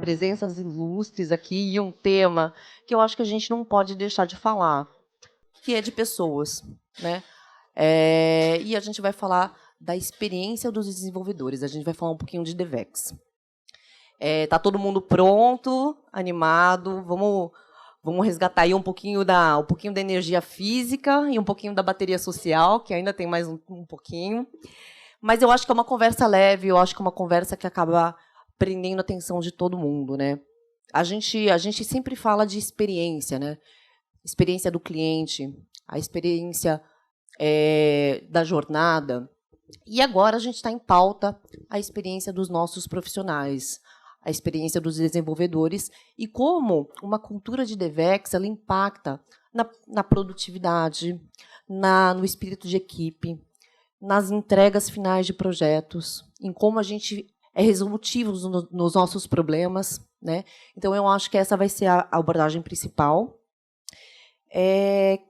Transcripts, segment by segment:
presenças ilustres aqui e um tema que eu acho que a gente não pode deixar de falar, que é de pessoas, né? E a gente vai falar da experiência dos desenvolvedores. A gente vai falar um pouquinho de DevEx. Tá todo mundo pronto, animado? Vamos resgatar aí um pouquinho da energia física e um pouquinho da bateria social, que ainda tem mais um pouquinho. Mas eu acho que é uma conversa leve, eu acho que é uma conversa que acaba prendendo a atenção de todo mundo, né? A gente sempre fala de experiência, né? Experiência do cliente, a experiência da jornada. E agora a gente está em pauta a experiência dos nossos profissionais, a experiência dos desenvolvedores e como uma cultura de DevEx ela impacta na produtividade, no espírito de equipe, nas entregas finais de projetos, em como a gente é resolutivo nos nossos problemas, né? Então, eu acho que essa vai ser a abordagem principal.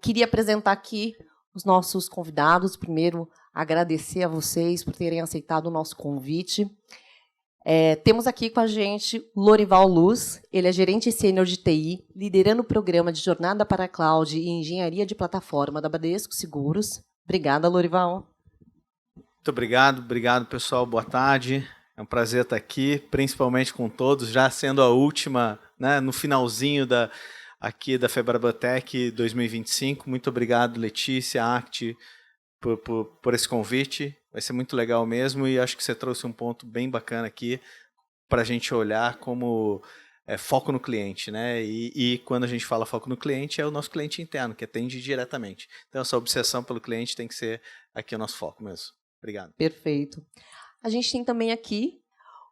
Queria apresentar aqui os nossos convidados. Primeiro, agradecer a vocês por terem aceitado o nosso convite. Temos aqui com a gente Lorival Luz. Ele é gerente sênior de TI, liderando o programa de Jornada para a Cloud e Engenharia de Plataforma da Bradesco Seguros. Obrigada, Lorival. Muito obrigado, pessoal. Boa tarde. É um prazer estar aqui, principalmente com todos, já sendo a última, né, no finalzinho aqui da Febrabatec 2025. Muito obrigado, Letícia, ACT, por esse convite. Vai ser muito legal mesmo e acho que você trouxe um ponto bem bacana aqui para a gente olhar como foco no cliente, né? E quando a gente fala foco no cliente, é o nosso cliente interno, que atende diretamente. Então, essa obsessão pelo cliente tem que ser aqui o nosso foco mesmo. Obrigado. Perfeito. A gente tem também aqui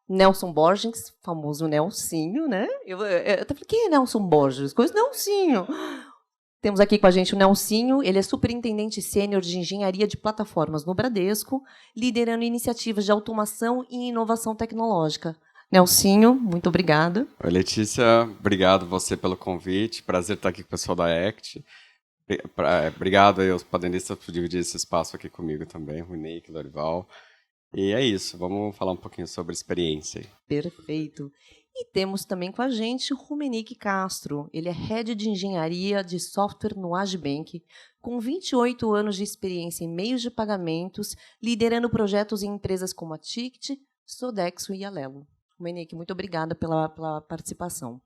Nelson Borges, famoso Nelsinho, né? Eu até falei, quem é Nelson Borges? Coisa Nelsinho. Temos aqui com a gente o Nelsinho, ele é superintendente sênior de engenharia de plataformas no Bradesco, liderando iniciativas de automação e inovação tecnológica. Nelsinho, muito obrigada. Oi, Letícia, obrigado você pelo convite, prazer estar aqui com o pessoal da ACT. Obrigado aí aos panelistas por dividir esse espaço aqui comigo também, Runique, Lorival. E é isso, vamos falar um pouquinho sobre experiência. Perfeito. E temos também com a gente o Rumenique Castro. Ele é Head de Engenharia de Software no Agibank, com 28 anos de experiência em meios de pagamentos, liderando projetos em empresas como a Ticket, Sodexo e Alelo. Rumenique, muito obrigada pela participação.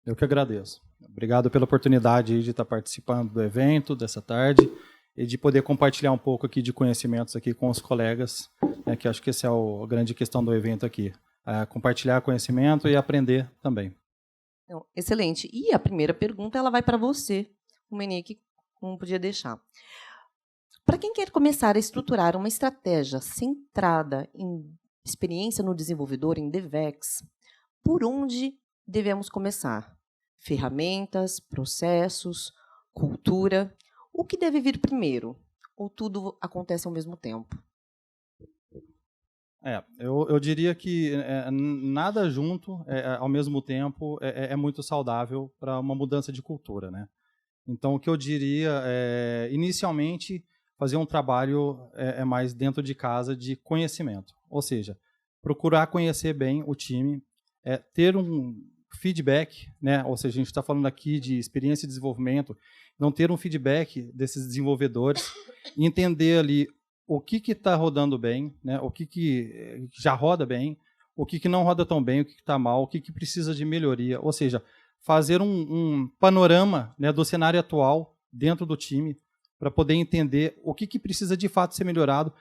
Eu que agradeço. Obrigado pela oportunidade de estar participando do evento dessa tarde e de poder compartilhar um pouco aqui de conhecimentos aqui com os colegas, né, que acho que essa é a grande questão do evento aqui. Compartilhar conhecimento e aprender também. Então, excelente. E a primeira pergunta ela vai para você, Rumenique, como podia deixar. Para quem quer começar a estruturar uma estratégia centrada em experiência no desenvolvedor, em DevEx, por onde devemos começar? Ferramentas, processos, cultura. O que deve vir primeiro? Ou tudo acontece ao mesmo tempo? Eu diria que nada junto, ao mesmo tempo, é muito saudável para uma mudança de cultura, né? Então, o que eu diria é, inicialmente, fazer um trabalho mais dentro de casa de conhecimento. Ou seja, procurar conhecer bem o time, ter um feedback, né? Ou seja, a gente está falando aqui de experiência de desenvolvimento, não ter um feedback desses desenvolvedores e entender ali o que está rodando bem, né? O que já roda bem, o que não roda tão bem, o que está mal, o que precisa de melhoria. Ou seja, fazer um panorama, né, do cenário atual dentro do time para poder entender o que precisa de fato ser melhorado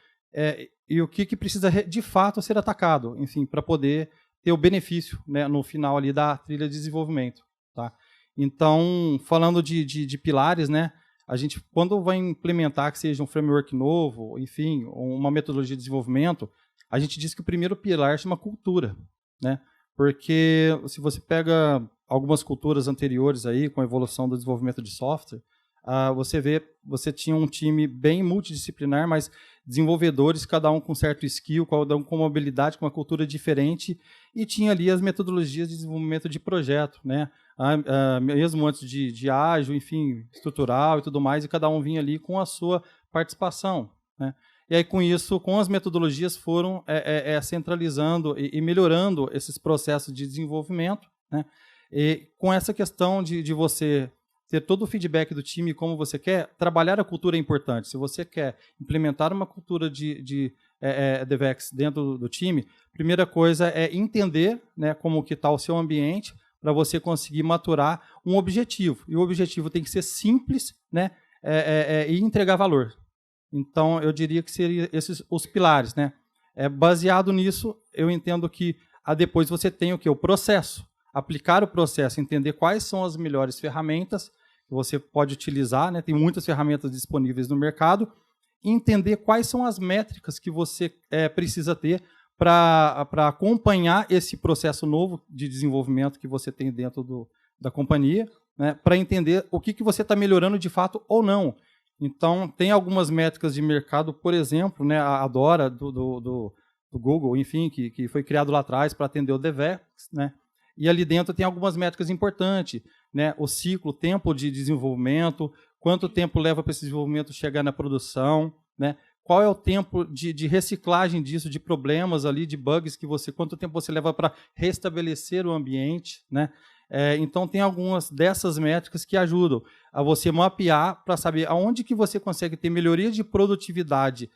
e o que precisa de fato ser atacado, enfim, para poder ter o benefício, né, no final ali da trilha de desenvolvimento. Tá? Então, falando de pilares, né, a gente, quando vai implementar que seja um framework novo, enfim, uma metodologia de desenvolvimento, a gente diz que o primeiro pilar chama cultura, né? Porque se você pega algumas culturas anteriores aí, com a evolução do desenvolvimento de software, você tinha um time bem multidisciplinar, mas desenvolvedores, cada um com certo skill, cada um com uma habilidade, com uma cultura diferente, e tinha ali as metodologias de desenvolvimento de projeto, né? Mesmo antes de ágil, enfim, estrutural e tudo mais, e cada um vinha ali com a sua participação, né? E aí, com isso, com as metodologias, foram centralizando e melhorando esses processos de desenvolvimento, né? E com essa questão de você ter todo o feedback do time como você quer, trabalhar a cultura é importante. Se você quer implementar uma cultura de DevEx dentro do time, primeira coisa é entender, né, como que está o seu ambiente para você conseguir maturar um objetivo. E o objetivo tem que ser simples, né, e entregar valor. Então, eu diria que seriam esses os pilares, né? Baseado nisso, eu entendo que depois você tem o quê? O processo. Aplicar o processo, entender quais são as melhores ferramentas que você pode utilizar, né? Tem muitas ferramentas disponíveis no mercado, e entender quais são as métricas que você precisa ter para acompanhar esse processo novo de desenvolvimento que você tem dentro da companhia, né? Para entender o que você está melhorando de fato ou não. Então, tem algumas métricas de mercado, por exemplo, né, a Dora do Google, enfim, que foi criado lá atrás para atender o DevEx, né? E ali dentro tem algumas métricas importantes, né? O ciclo, o tempo de desenvolvimento, quanto tempo leva para esse desenvolvimento chegar na produção, né? Qual é o tempo de reciclagem disso, de problemas ali, de bugs quanto tempo você leva para restabelecer o ambiente, né? Então, tem algumas dessas métricas que ajudam a você mapear para saber aonde que você consegue ter melhoria de produtividade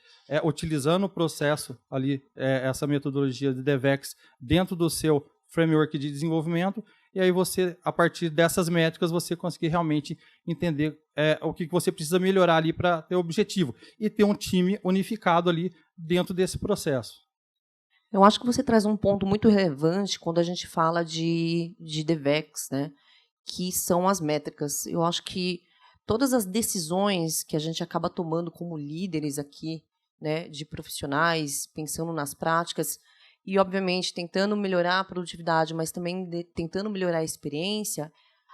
utilizando o processo ali, essa metodologia de DevEx dentro do seu framework de desenvolvimento, e aí você, a partir dessas métricas, você conseguir realmente entender o que você precisa melhorar ali para ter o objetivo e ter um time unificado ali dentro desse processo. Eu acho que você traz um ponto muito relevante quando a gente fala de DevEx, né? Que são as métricas. Eu acho que todas as decisões que a gente acaba tomando como líderes aqui, né, de profissionais, pensando nas práticas, e, obviamente, tentando melhorar a produtividade, mas também tentando melhorar a experiência,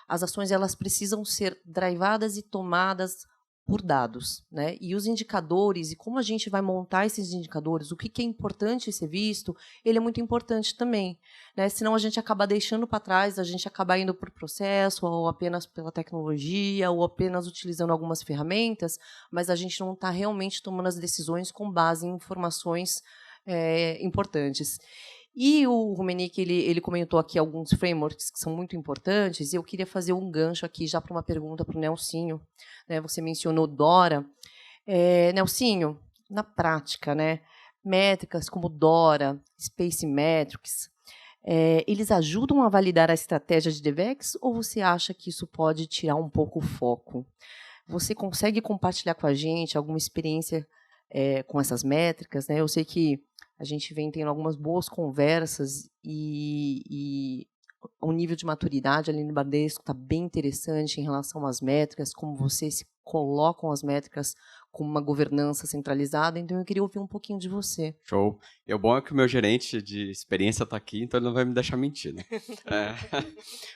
as ações elas precisam ser drivadas e tomadas por dados, né? E os indicadores, e como a gente vai montar esses indicadores, o que é importante ser visto, ele é muito importante também, né? Senão a gente acaba deixando para trás, a gente acaba indo por processo, ou apenas pela tecnologia, ou apenas utilizando algumas ferramentas, mas a gente não está realmente tomando as decisões com base em informações importantes. E o Rummenigge, ele comentou aqui alguns frameworks que são muito importantes, e eu queria fazer um gancho aqui já para uma pergunta para o Nelsinho. Né, você mencionou Dora. Nelsinho, na prática, né, métricas como Dora, Space Metrics, eles ajudam a validar a estratégia de DevEx, ou você acha que isso pode tirar um pouco o foco? Você consegue compartilhar com a gente alguma experiência com essas métricas? Né? Eu sei que a gente vem tendo algumas boas conversas e o nível de maturidade ali no Bradesco está bem interessante em relação às métricas, como vocês colocam as métricas como uma governança centralizada, então eu queria ouvir um pouquinho de você. Show. E o bom é que o meu gerente de experiência está aqui, então ele não vai me deixar mentir, né?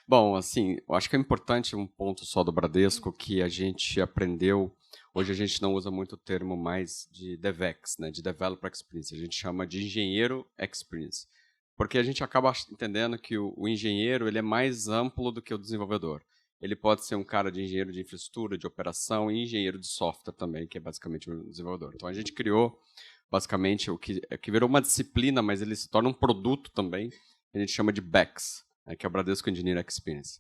Bom, assim, eu acho que é importante um ponto só do Bradesco que a gente aprendeu. Hoje a gente não usa muito o termo mais de DevEx, né, de Developer Experience, a gente chama de Engenheiro Experience, porque a gente acaba entendendo que o engenheiro ele é mais amplo do que o desenvolvedor. Ele pode ser um cara de engenheiro de infraestrutura, de operação e engenheiro de software também, que é basicamente um desenvolvedor. Então a gente criou basicamente o que virou uma disciplina, mas ele se torna um produto também, que a gente chama de BEX, né, que é o Bradesco Engineer Experience.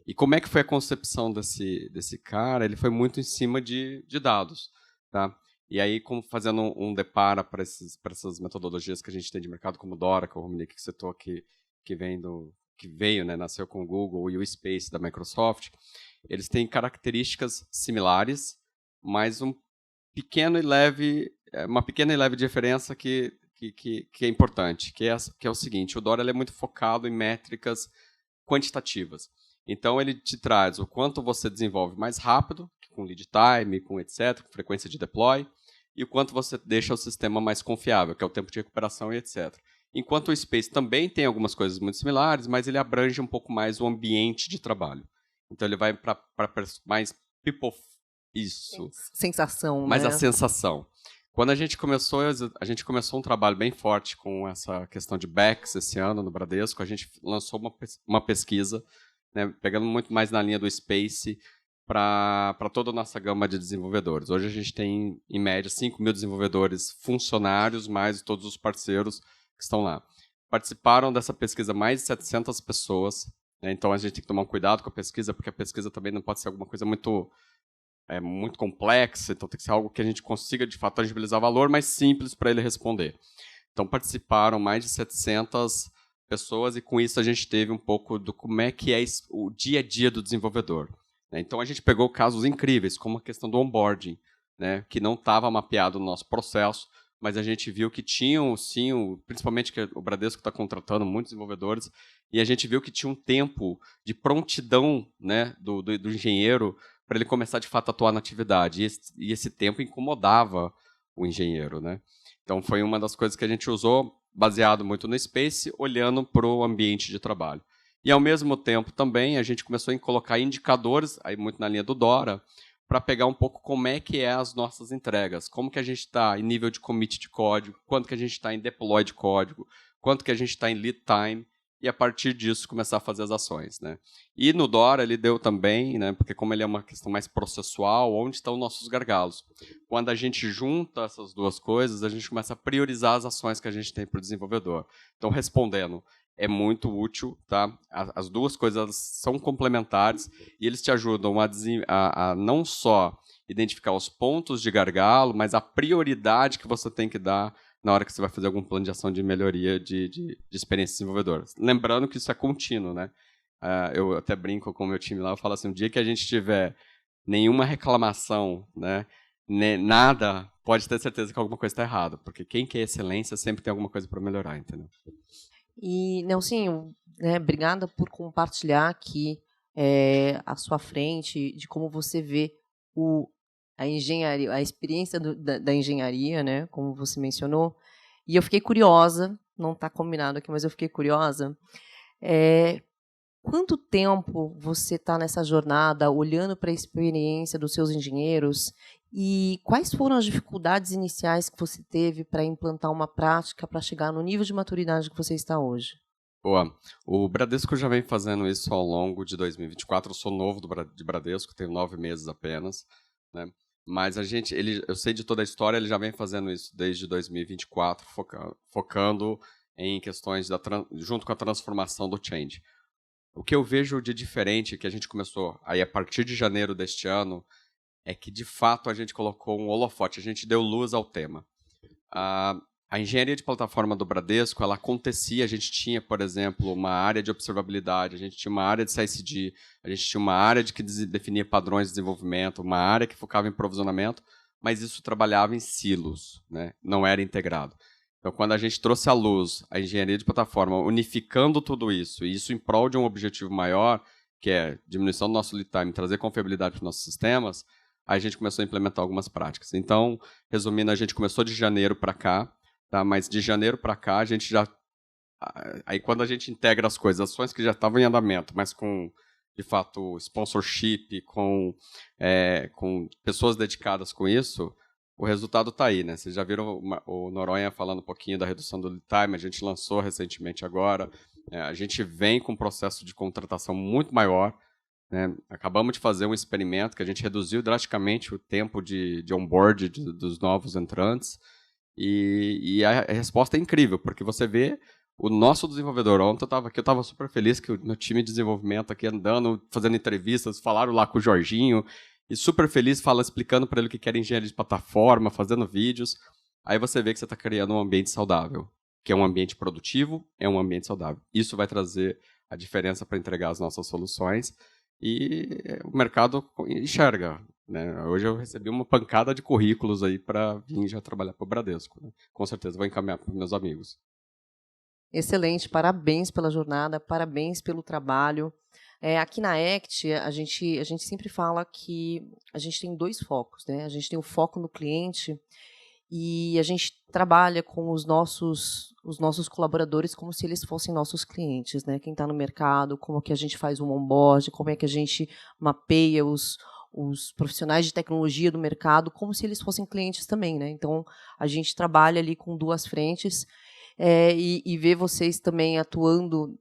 E como é que foi a concepção desse cara? Ele foi muito em cima de dados, tá? E aí, fazendo um depara para essas metodologias que a gente tem de mercado, como Dora, que o Rummenigge citou aqui, que veio, né, nasceu com o Google, e o Space da Microsoft, eles têm características similares, mas uma pequena e leve diferença que é importante, que é o seguinte: o Dora ele é muito focado em métricas quantitativas. Então, ele te traz o quanto você desenvolve mais rápido, com lead time, com etc., com frequência de deploy, e o quanto você deixa o sistema mais confiável, que é o tempo de recuperação e etc. Enquanto o Space também tem algumas coisas muito similares, mas ele abrange um pouco mais o ambiente de trabalho. Então, ele vai para mais people... Isso. Sensação, mais né? a sensação. Quando a gente começou um trabalho bem forte com essa questão de BEX esse ano no Bradesco, a gente lançou uma pesquisa, né, pegando muito mais na linha do Space, para toda a nossa gama de desenvolvedores. Hoje a gente tem, em média, 5 mil desenvolvedores funcionários, mais todos os parceiros que estão lá. Participaram dessa pesquisa mais de 700 pessoas, né? Então a gente tem que tomar um cuidado com a pesquisa, porque a pesquisa também não pode ser alguma coisa muito complexa, então tem que ser algo que a gente consiga, de fato, tangibilizar valor, mas simples para ele responder. Então participaram mais de 700 pessoas e com isso a gente teve um pouco do como é que é o dia a dia do desenvolvedor. Então a gente pegou casos incríveis, como a questão do onboarding, né, que não estava mapeado no nosso processo, mas a gente viu que tinham, sim, principalmente que o Bradesco está contratando muitos desenvolvedores, e a gente viu que tinha um tempo de prontidão, né, do engenheiro para ele começar de fato a atuar na atividade, e esse tempo incomodava o engenheiro, né? Então foi uma das coisas que a gente usou, baseado muito no Space, olhando para o ambiente de trabalho. E, ao mesmo tempo, também, a gente começou a colocar indicadores, aí muito na linha do Dora, para pegar um pouco como é que é as nossas entregas, como que a gente está em nível de commit de código, quanto que a gente está em deploy de código, quanto que a gente está em lead time, e, a partir disso, começar a fazer as ações, né? E no Dora, ele deu também, né, porque como ele é uma questão mais processual, onde estão nossos gargalos. Quando a gente junta essas duas coisas, a gente começa a priorizar as ações que a gente tem para o desenvolvedor. Então, respondendo, é muito útil, tá? As duas coisas são complementares e eles te ajudam a não só identificar os pontos de gargalo, mas a prioridade que você tem que dar na hora que você vai fazer algum plano de ação de melhoria de experiência desenvolvedora. Lembrando que isso é contínuo, né? Eu até brinco com o meu time lá, eu falo assim, o dia que a gente tiver nenhuma reclamação, né, nada, pode ter certeza que alguma coisa está errada, porque quem quer excelência sempre tem alguma coisa para melhorar, entendeu? E, Nelsinho, né, obrigada por compartilhar aqui à sua frente de como você vê a engenharia, a experiência da engenharia, né, como você mencionou. E eu fiquei curiosa, não está combinado aqui, mas eu fiquei curiosa. Quanto tempo você está nessa jornada, olhando para a experiência dos seus engenheiros, e quais foram as dificuldades iniciais que você teve para implantar uma prática para chegar no nível de maturidade que você está hoje? Boa. O Bradesco já vem fazendo isso ao longo de 2024. Eu sou novo de Bradesco, tenho 9 meses apenas, né? Mas eu sei de toda a história, ele já vem fazendo isso desde 2024, focando em questões junto com a transformação do change. O que eu vejo de diferente, que a gente começou aí a partir de janeiro deste ano, é que, de fato, a gente colocou um holofote, a gente deu luz ao tema. A engenharia de plataforma do Bradesco, ela acontecia, a gente tinha, por exemplo, uma área de observabilidade, a gente tinha uma área de CI/CD, a gente tinha uma área que definia padrões de desenvolvimento, uma área que focava em provisionamento, mas isso trabalhava em silos, né? Não era integrado. Então, quando a gente trouxe à luz a engenharia de plataforma, unificando tudo isso, e isso em prol de um objetivo maior, que é diminuição do nosso lead time, trazer confiabilidade para os nossos sistemas, aí a gente começou a implementar algumas práticas. Então, resumindo, a gente começou de janeiro para cá, tá? Mas de janeiro para cá, a gente já... Aí, quando a gente integra as coisas, ações que já estavam em andamento, mas com, de fato, sponsorship, com pessoas dedicadas com isso, o resultado está aí, né? Vocês já viram o Noronha falando um pouquinho da redução do lead time, a gente lançou recentemente agora. A gente vem com um processo de contratação muito maior, né? Acabamos de fazer um experimento que a gente reduziu drasticamente o tempo de onboard dos novos entrantes. E a resposta é incrível, porque você vê o nosso desenvolvedor. Ontem eu estava super feliz que o meu time de desenvolvimento aqui andando, fazendo entrevistas, falaram lá com o Jorginho, e super feliz, explicando para ele o que era engenharia de plataforma, fazendo vídeos. Aí você vê que você está criando um ambiente saudável, que é um ambiente produtivo, é um ambiente saudável. Isso vai trazer a diferença para entregar as nossas soluções, e o mercado enxerga, né? Hoje eu recebi uma pancada de currículos aí para vir já trabalhar para o Bradesco, né? Com certeza vou encaminhar para meus amigos. Excelente, parabéns pela jornada, parabéns pelo trabalho. Aqui na ACT, a gente sempre fala que a gente tem 2 focos, né? A gente tem o foco no cliente e a gente trabalha com os nossos colaboradores como se eles fossem nossos clientes, né? Quem está no mercado, como que a gente faz um onboard, como é que a gente mapeia os profissionais de tecnologia do mercado como se eles fossem clientes também, né? Então, a gente trabalha ali com 2 frentes e ver vocês também atuando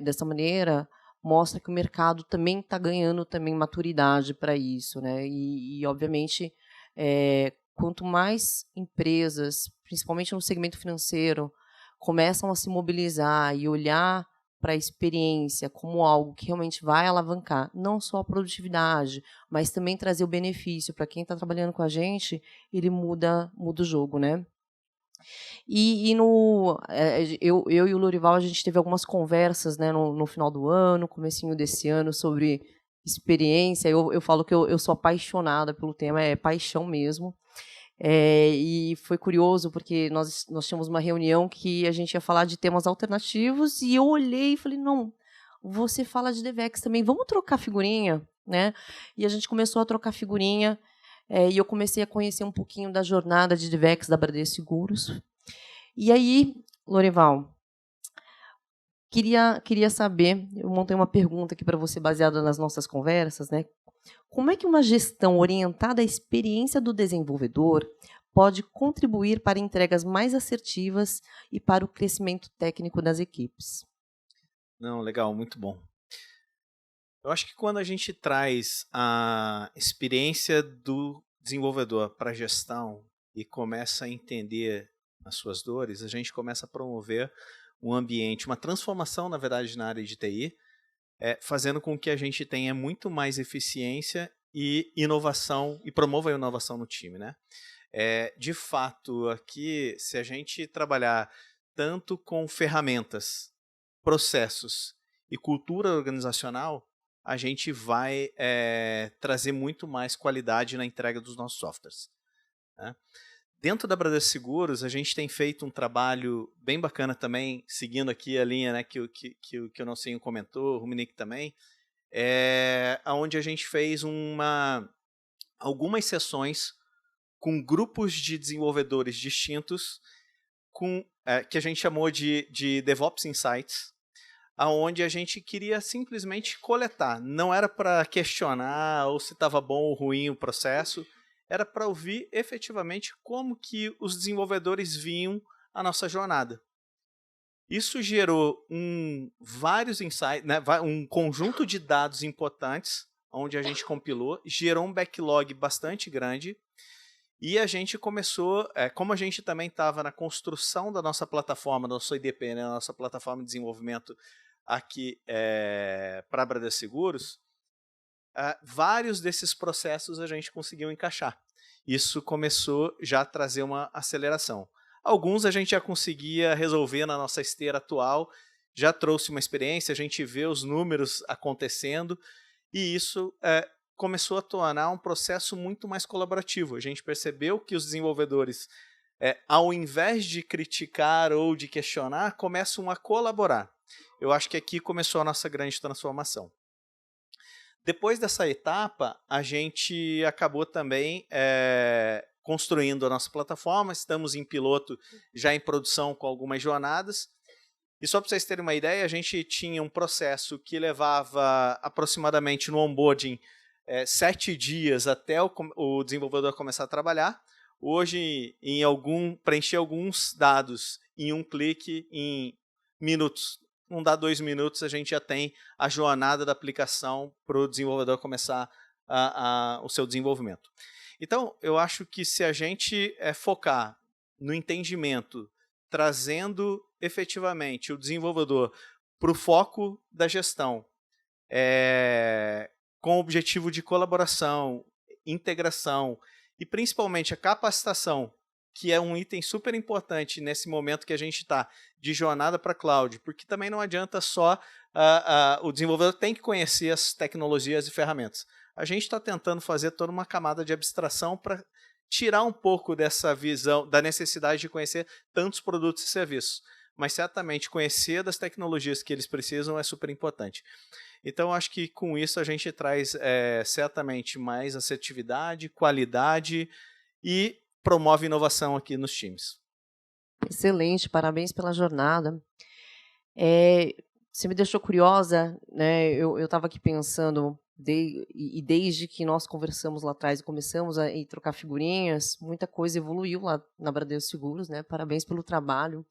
dessa maneira mostra que o mercado também está ganhando também maturidade para isso, né? E obviamente, quanto mais empresas, principalmente no segmento financeiro, começam a se mobilizar e olhar para a experiência como algo que realmente vai alavancar não só a produtividade, mas também trazer o benefício para quem está trabalhando com a gente, ele muda o jogo, né? Eu e o Lorival, a gente teve algumas conversas, né, no final do ano, comecinho desse ano, sobre experiência. Eu falo que eu sou apaixonada pelo tema, é paixão mesmo. E foi curioso, porque nós tínhamos uma reunião que a gente ia falar de temas alternativos, e eu olhei e falei, não, você fala de DevEx também, vamos trocar figurinha? Né? E a gente começou a trocar figurinha, e eu comecei a conhecer um pouquinho da jornada de DevEx da Bradesco Seguros. E aí, Lorival, queria saber, eu montei uma pergunta aqui para você, baseada nas nossas conversas, né? Como é que uma gestão orientada à experiência do desenvolvedor pode contribuir para entregas mais assertivas e para o crescimento técnico das equipes? Não, legal, muito bom. Eu acho que quando a gente traz a experiência do desenvolvedor para a gestão e começa a entender as suas dores, a gente começa a promover um ambiente, uma transformação, na verdade, na área de TI, fazendo com que a gente tenha muito mais eficiência e inovação, e promova a inovação no time, né? De fato, aqui, se a gente trabalhar tanto com ferramentas, processos e cultura organizacional, a gente vai trazer muito mais qualidade na entrega dos nossos softwares, né? Dentro da Bradesco Seguros, a gente tem feito um trabalho bem bacana também, seguindo aqui a linha, né, que o Nelsinho comentou, o Ruminick também, onde a gente fez algumas sessões com grupos de desenvolvedores distintos, que a gente chamou de DevOps Insights, onde a gente queria simplesmente coletar. Não era para questionar ou se estava bom ou ruim o processo, era para ouvir efetivamente como que os desenvolvedores viam a nossa jornada. Isso gerou vários insights, né, um conjunto de dados importantes, onde a gente compilou, gerou um backlog bastante grande, e a gente começou, como a gente também estava na construção da nossa plataforma, da nossa IDP, né, nossa plataforma de desenvolvimento aqui para a Bradesco Seguros, vários desses processos a gente conseguiu encaixar. Isso começou já a trazer uma aceleração. Alguns a gente já conseguia resolver na nossa esteira atual, já trouxe uma experiência, a gente vê os números acontecendo, e isso começou a tornar um processo muito mais colaborativo. A gente percebeu que os desenvolvedores, ao invés de criticar ou de questionar, começam a colaborar. Eu acho que aqui começou a nossa grande transformação. Depois dessa etapa, a gente acabou também construindo a nossa plataforma, estamos em piloto, já em produção com algumas jornadas. E só para vocês terem uma ideia, a gente tinha um processo que levava aproximadamente no onboarding 7 dias até o desenvolvedor começar a trabalhar. Hoje, preencher alguns dados em um clique, em minutos, não dá 2 minutos, a gente já tem a jornada da aplicação para o desenvolvedor começar o seu desenvolvimento. Então, eu acho que se a gente focar no entendimento, trazendo efetivamente o desenvolvedor para o foco da gestão, com o objetivo de colaboração, integração e principalmente a capacitação, que é um item super importante nesse momento que a gente está de jornada para cloud, porque também não adianta só o desenvolvedor tem que conhecer as tecnologias e ferramentas. A gente está tentando fazer toda uma camada de abstração para tirar um pouco dessa visão, da necessidade de conhecer tantos produtos e serviços. Mas certamente conhecer das tecnologias que eles precisam é super importante. Então, acho que com isso a gente traz certamente mais assertividade, qualidade e promove inovação aqui nos times. Excelente, parabéns pela jornada. Você me deixou curiosa, né? Eu estava aqui pensando, desde que nós conversamos lá atrás e começamos a trocar figurinhas, muita coisa evoluiu lá na Bradesco Seguros, né? Parabéns pelo trabalho.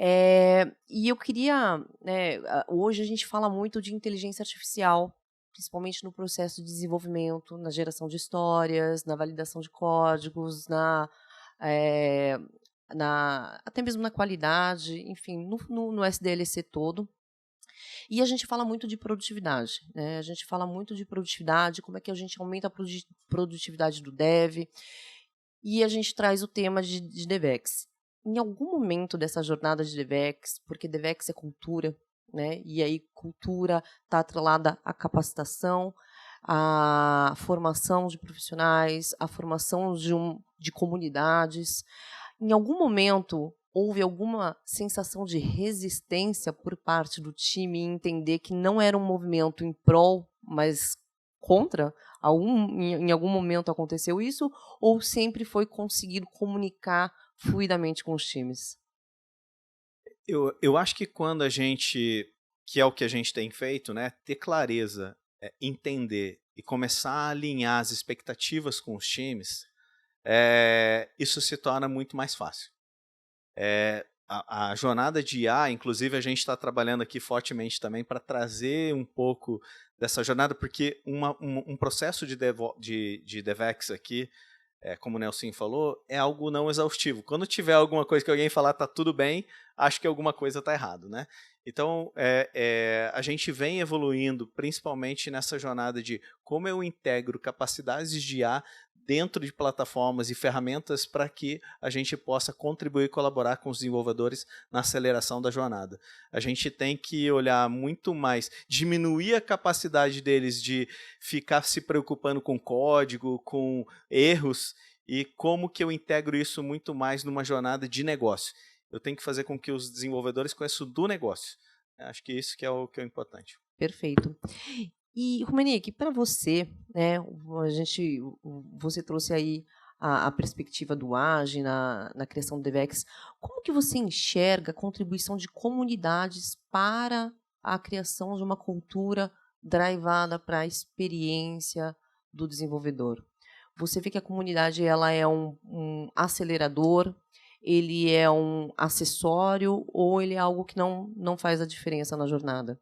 E eu queria, né, hoje a gente fala muito de inteligência artificial, principalmente no processo de desenvolvimento, na geração de histórias, na validação de códigos, eh, até mesmo na qualidade, enfim, no SDLC todo. E a gente fala muito de produtividade, né? A gente fala muito de produtividade, como é que a gente aumenta a produtividade do dev, e a gente traz o tema de DevEx. Em algum momento dessa jornada de DevEx, porque DevEx é cultura, né? E aí cultura está atrelada à capacitação, à formação de profissionais, à formação de comunidades. Em algum momento houve alguma sensação de resistência por parte do time em entender que não era um movimento em prol, mas contra? Em algum momento aconteceu isso? Ou sempre foi conseguido comunicar fluidamente com os times? Eu acho que quando a gente, que é o que a gente tem feito, né, ter clareza, entender e começar a alinhar as expectativas com os times, isso se torna muito mais fácil. A jornada de IA, inclusive a gente está trabalhando aqui fortemente também para trazer um pouco dessa jornada, porque um processo de DevEx aqui, como o Nelson falou, é algo não exaustivo. Quando tiver alguma coisa que alguém falar tá tudo bem, acho que alguma coisa está errado, né? Então, a gente vem evoluindo, principalmente nessa jornada de como eu integro capacidades de IA dentro de plataformas e ferramentas para que a gente possa contribuir e colaborar com os desenvolvedores na aceleração da jornada. A gente tem que olhar muito mais, diminuir a capacidade deles de ficar se preocupando com código, com erros, e como que eu integro isso muito mais numa jornada de negócio. Eu tenho que fazer com que os desenvolvedores conheçam do negócio. Acho que isso que é o importante. Perfeito. E, Rumenique, para você, né, você trouxe aí a perspectiva do AGE na criação do DevEx. Como que você enxerga a contribuição de comunidades para a criação de uma cultura drivada para a experiência do desenvolvedor? Você vê que a comunidade ela é um acelerador, ele é um acessório ou ele é algo que não faz a diferença na jornada?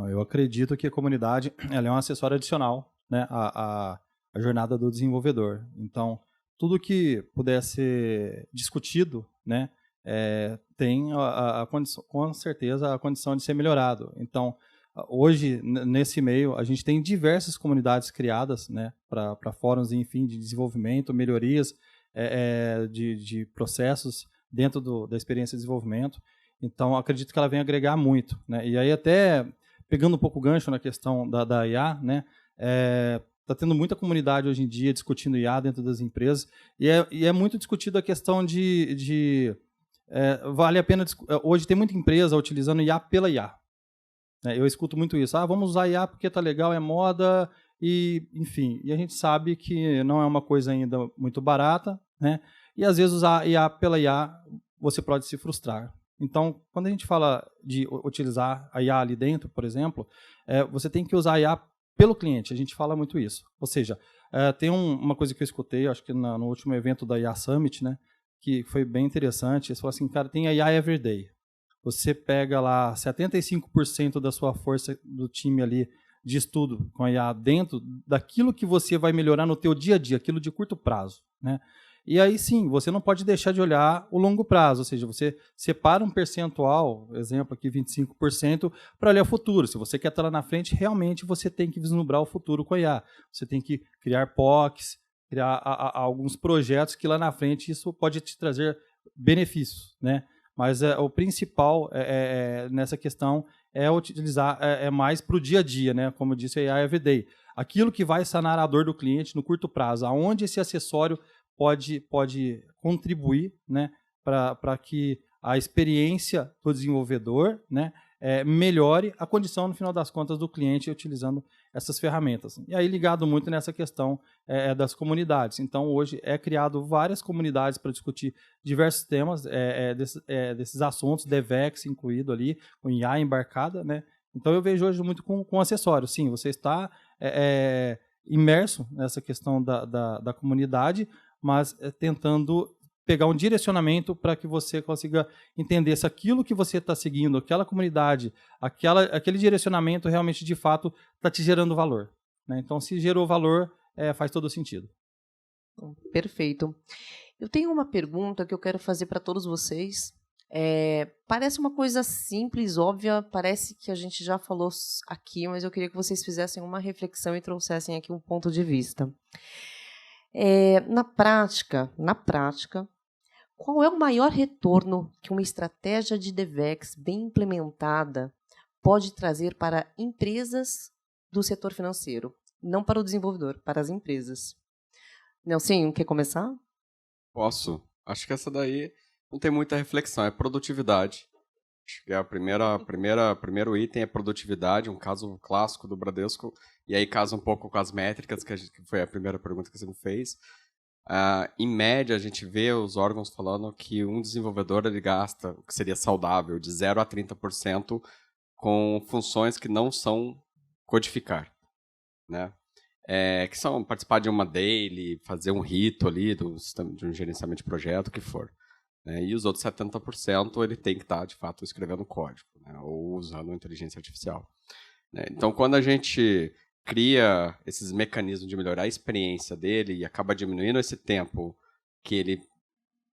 Eu acredito que a comunidade ela é um acessório adicional, né, à jornada do desenvolvedor. Então, tudo que puder ser discutido, né, tem com certeza a condição de ser melhorado. Então, hoje, nesse meio, a gente tem diversas comunidades criadas, né, para fóruns, enfim, de desenvolvimento, melhorias de processos dentro da experiência de desenvolvimento. Então, acredito que ela vem agregar muito, né? E aí, até pegando um pouco o gancho na questão da IA, né? Está tendo muita comunidade hoje em dia discutindo IA dentro das empresas e é muito discutido a questão vale a pena. Hoje tem muita empresa utilizando IA pela IA. Né? Eu escuto muito isso. Vamos usar IA porque está legal, é moda, e enfim. E a gente sabe que não é uma coisa ainda muito barata, né? E às vezes usar IA pela IA você pode se frustrar. Então, quando a gente fala de utilizar a IA ali dentro, por exemplo, você tem que usar a IA pelo cliente. A gente fala muito isso. Ou seja, tem uma coisa que eu escutei, acho que no último evento da IA Summit, né, que foi bem interessante. Eles falaram assim, cara, tem a IA Everyday. Você pega lá 75% da sua força do time ali de estudo com a IA dentro daquilo que você vai melhorar no teu dia a dia, aquilo de curto prazo, né? E aí sim, você não pode deixar de olhar o longo prazo, ou seja, você separa um percentual, exemplo aqui 25%, para olhar o futuro. Se você quer estar lá na frente, realmente você tem que vislumbrar o futuro com a IA. Você tem que criar POCs, criar alguns projetos que lá na frente isso pode te trazer benefícios, né? Mas o principal nessa questão é utilizar mais para o dia a dia, né? Como eu disse, a AI Everyday. Aquilo que vai sanar a dor do cliente no curto prazo, aonde esse acessório pode contribuir, né, para que a experiência do desenvolvedor, né, melhore a condição, no final das contas, do cliente utilizando essas ferramentas. E aí ligado muito nessa questão das comunidades. Então, hoje é criado várias comunidades para discutir diversos temas desses assuntos, DevEx incluído ali, com IA embarcada, né. Então, eu vejo hoje muito com acessórios. Sim, você está imerso nessa questão da comunidade, mas tentando pegar um direcionamento para que você consiga entender se aquilo que você está seguindo, aquela comunidade, aquele direcionamento realmente, de fato, está te gerando valor, né? Então, se gerou valor, faz todo sentido. Perfeito. Eu tenho uma pergunta que eu quero fazer para todos vocês. Parece uma coisa simples, óbvia, parece que a gente já falou aqui, mas eu queria que vocês fizessem uma reflexão e trouxessem aqui um ponto de vista. Na prática, qual é o maior retorno que uma estratégia de DevEx bem implementada pode trazer para empresas do setor financeiro? Não para o desenvolvedor, para as empresas. Nelson, quer começar? Posso. Acho que essa daí não tem muita reflexão, é produtividade. Acho que primeiro item é produtividade, um caso clássico do Bradesco, e aí casa um pouco com as métricas, que foi a primeira pergunta que você me fez. Em média, a gente vê os órgãos falando que um desenvolvedor ele gasta, o que seria saudável, de 0 a 30% com funções que não são codificar, né? Que são participar de uma daily, fazer um rito ali de um gerenciamento de projeto, o que for. E os outros 70% ele tem que estar, de fato, escrevendo código, né, ou usando inteligência artificial. Então, quando a gente cria esses mecanismos de melhorar a experiência dele e acaba diminuindo esse tempo que ele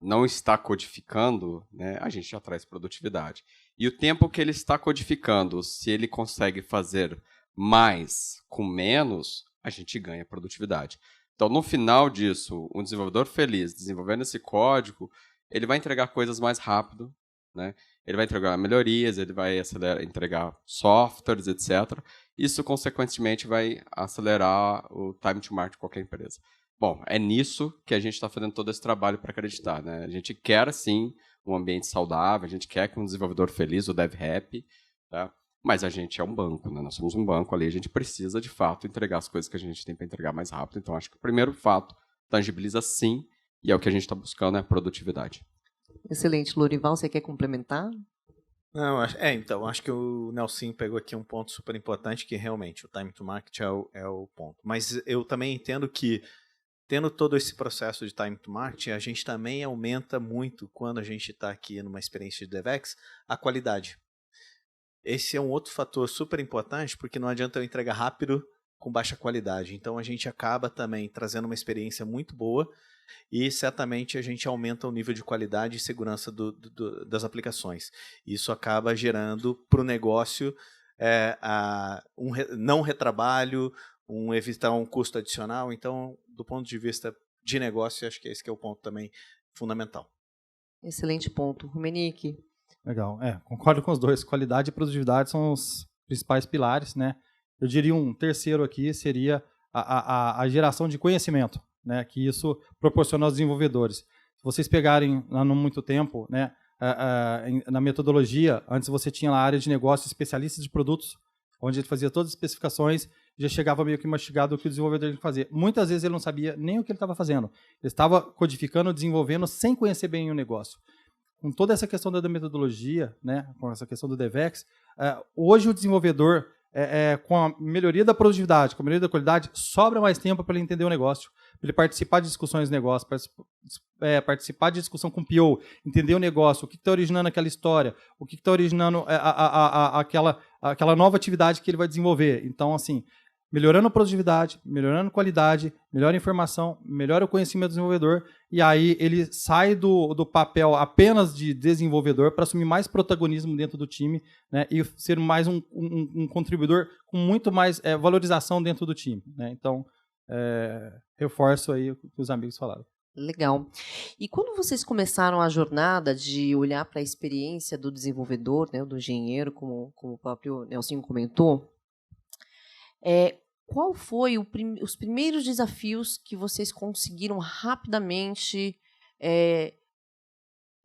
não está codificando, né, a gente já traz produtividade. E o tempo que ele está codificando, se ele consegue fazer mais com menos, a gente ganha produtividade. Então, no final disso, um desenvolvedor feliz desenvolvendo esse código, ele vai entregar coisas mais rápido, né? Ele vai entregar melhorias, ele vai entregar softwares, etc. Isso, consequentemente, vai acelerar o time to market de qualquer empresa. Bom, é nisso que a gente está fazendo todo esse trabalho para acreditar, né? A gente quer, sim, um ambiente saudável, a gente quer que um desenvolvedor feliz, o dev happy, tá? Mas a gente é um banco, né? Nós somos um banco ali, a gente precisa, de fato, entregar as coisas que a gente tem para entregar mais rápido. Então, acho que o primeiro fato tangibiliza, sim, e é o que a gente está buscando, é a produtividade. Excelente. Lorival, você quer complementar? Não, então, acho que o Nelson pegou aqui um ponto super importante, que realmente o time to market é o ponto. Mas eu também entendo que, tendo todo esse processo de time to market, a gente também aumenta muito, quando a gente está aqui numa experiência de DevEx, a qualidade. Esse é um outro fator super importante, porque não adianta eu entregar rápido com baixa qualidade. Então, a gente acaba também trazendo uma experiência muito boa, e certamente a gente aumenta o nível de qualidade e segurança das aplicações. Isso acaba gerando para o negócio não retrabalho, evitar um custo adicional. Então, do ponto de vista de negócio, acho que esse que é o ponto também fundamental. Excelente ponto. Rumenique. Legal. Concordo com os dois. Qualidade e produtividade são os principais pilares, né? Eu diria um terceiro aqui seria a geração de conhecimento, né, que isso proporciona aos desenvolvedores. Se vocês pegarem lá no muito tempo, né, na metodologia, antes você tinha lá a área de negócio, especialistas de produtos, onde ele fazia todas as especificações, já chegava meio que mastigado o que o desenvolvedor tinha que fazer. Muitas vezes ele não sabia nem o que ele estava fazendo. Ele estava codificando, desenvolvendo, sem conhecer bem o negócio. Com toda essa questão da metodologia, né, com essa questão do DevEx, hoje o desenvolvedor, com a melhoria da produtividade, com a melhoria da qualidade, sobra mais tempo para ele entender o negócio, para ele participar de discussões de negócio, participar de discussão com o PO, entender o negócio, o que está originando aquela história, o que está originando aquela nova atividade que ele vai desenvolver. Então, assim, melhorando a produtividade, melhorando a qualidade, melhora a informação, melhora o conhecimento do desenvolvedor, e aí ele sai do papel apenas de desenvolvedor para assumir mais protagonismo dentro do time, né, e ser mais um contribuidor com muito mais valorização dentro do time, né? Então, reforço aí o que os amigos falaram. Legal. E quando vocês começaram a jornada de olhar para a experiência do desenvolvedor, né, do engenheiro, como o próprio Nelson comentou, qual foi os primeiros desafios que vocês conseguiram rapidamente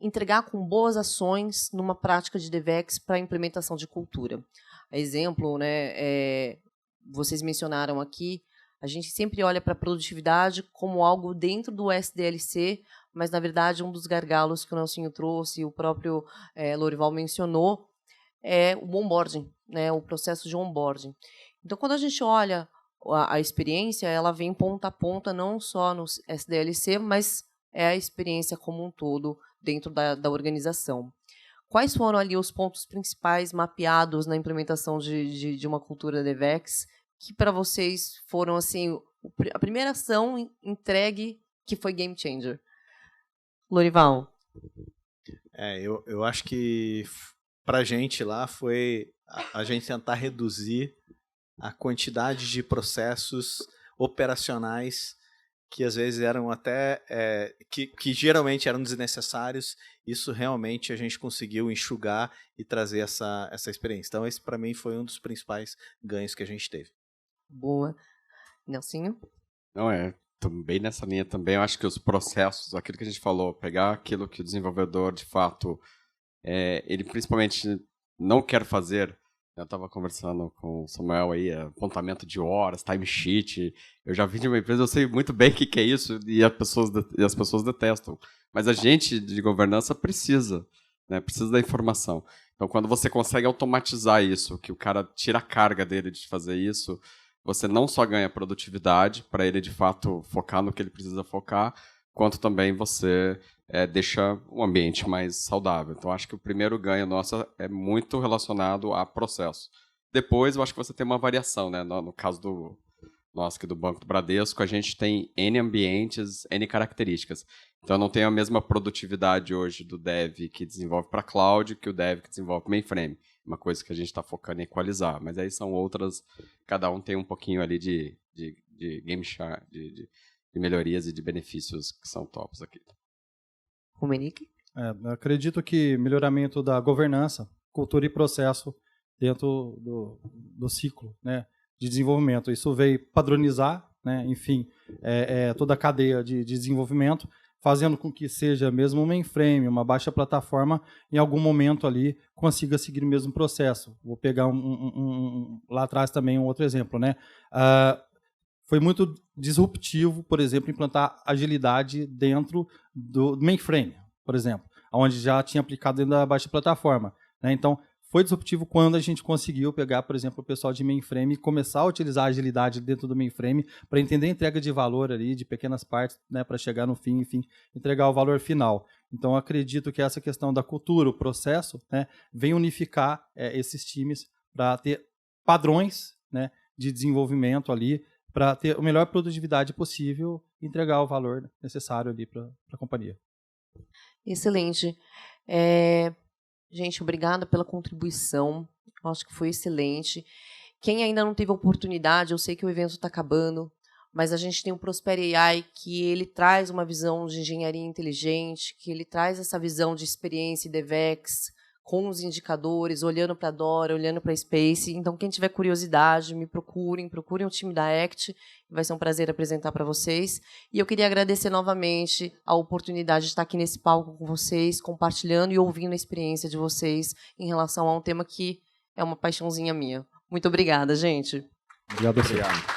entregar com boas ações numa prática de DevEx para a implementação de cultura? Exemplo, né, vocês mencionaram aqui, a gente sempre olha para a produtividade como algo dentro do SDLC, mas, na verdade, um dos gargalos que o Nelsinho trouxe, o próprio Lorival mencionou, é o onboarding, né, o processo de onboarding. Então, quando a gente olha a experiência, ela vem ponta a ponta, não só no SDLC, mas é a experiência como um todo dentro da organização. Quais foram ali os pontos principais mapeados na implementação de uma cultura DevEx que para vocês foram assim a primeira ação entregue que foi game changer? Lorival. Eu acho que para a gente lá foi a gente tentar reduzir a quantidade de processos operacionais que às vezes eram até que geralmente eram desnecessários. Isso realmente a gente conseguiu enxugar e trazer essa experiência. Então esse para mim foi um dos principais ganhos que a gente teve. Boa. Nelsinho? Não, também nessa linha também, eu acho que os processos, aquilo que a gente falou, pegar aquilo que o desenvolvedor, de fato, ele principalmente não quer fazer. Eu estava conversando com o Samuel aí, apontamento de horas, timesheet. Eu já vim de uma empresa, eu sei muito bem o que é isso e as pessoas detestam. Mas a gente de governança precisa, né? Precisa da informação. Então, quando você consegue automatizar isso, que o cara tira a carga dele de fazer isso, você não só ganha produtividade para ele de fato focar no que ele precisa focar, quanto também você deixa o ambiente mais saudável. Então, acho que o primeiro ganho nosso é muito relacionado a processo. Depois, eu acho que você tem uma variação, né? No caso do nosso aqui do Banco do Bradesco, a gente tem N ambientes, N características. Então, eu não tenho a mesma produtividade hoje do dev que desenvolve para cloud que o dev que desenvolve mainframe. Uma coisa que a gente está focando em equalizar. Mas aí são outras, cada um tem um pouquinho ali de game share, de melhorias e de benefícios que são tops aqui. Rumenique? Eu acredito que melhoramento da governança, cultura e processo dentro do ciclo, né, de desenvolvimento. Isso veio padronizar, né, enfim, toda a cadeia de desenvolvimento, fazendo com que seja mesmo um mainframe, uma baixa plataforma, em algum momento ali consiga seguir o mesmo processo. Vou pegar lá atrás também um outro exemplo, né? Foi muito disruptivo, por exemplo, implantar agilidade dentro do mainframe, por exemplo, onde já tinha aplicado dentro da baixa plataforma, né? Então, foi disruptivo quando a gente conseguiu pegar, por exemplo, o pessoal de mainframe e começar a utilizar a agilidade dentro do mainframe para entender a entrega de valor ali, de pequenas partes, né, para chegar no fim, enfim, entregar o valor final. Então, acredito que essa questão da cultura, o processo, né, vem unificar esses times para ter padrões, né, de desenvolvimento ali, para ter a melhor produtividade possível e entregar o valor necessário ali para a companhia. Excelente. Gente, obrigada pela contribuição. Acho que foi excelente. Quem ainda não teve oportunidade, eu sei que o evento está acabando, mas a gente tem o Prosper AI, que ele traz uma visão de engenharia inteligente, que ele traz essa visão de experiência e DevEx, com os indicadores, olhando para a Dora, olhando para a Space. Então, quem tiver curiosidade, me procurem o time da ACT, vai ser um prazer apresentar para vocês. E eu queria agradecer novamente a oportunidade de estar aqui nesse palco com vocês, compartilhando e ouvindo a experiência de vocês em relação a um tema que é uma paixãozinha minha. Muito obrigada, gente. Obrigado.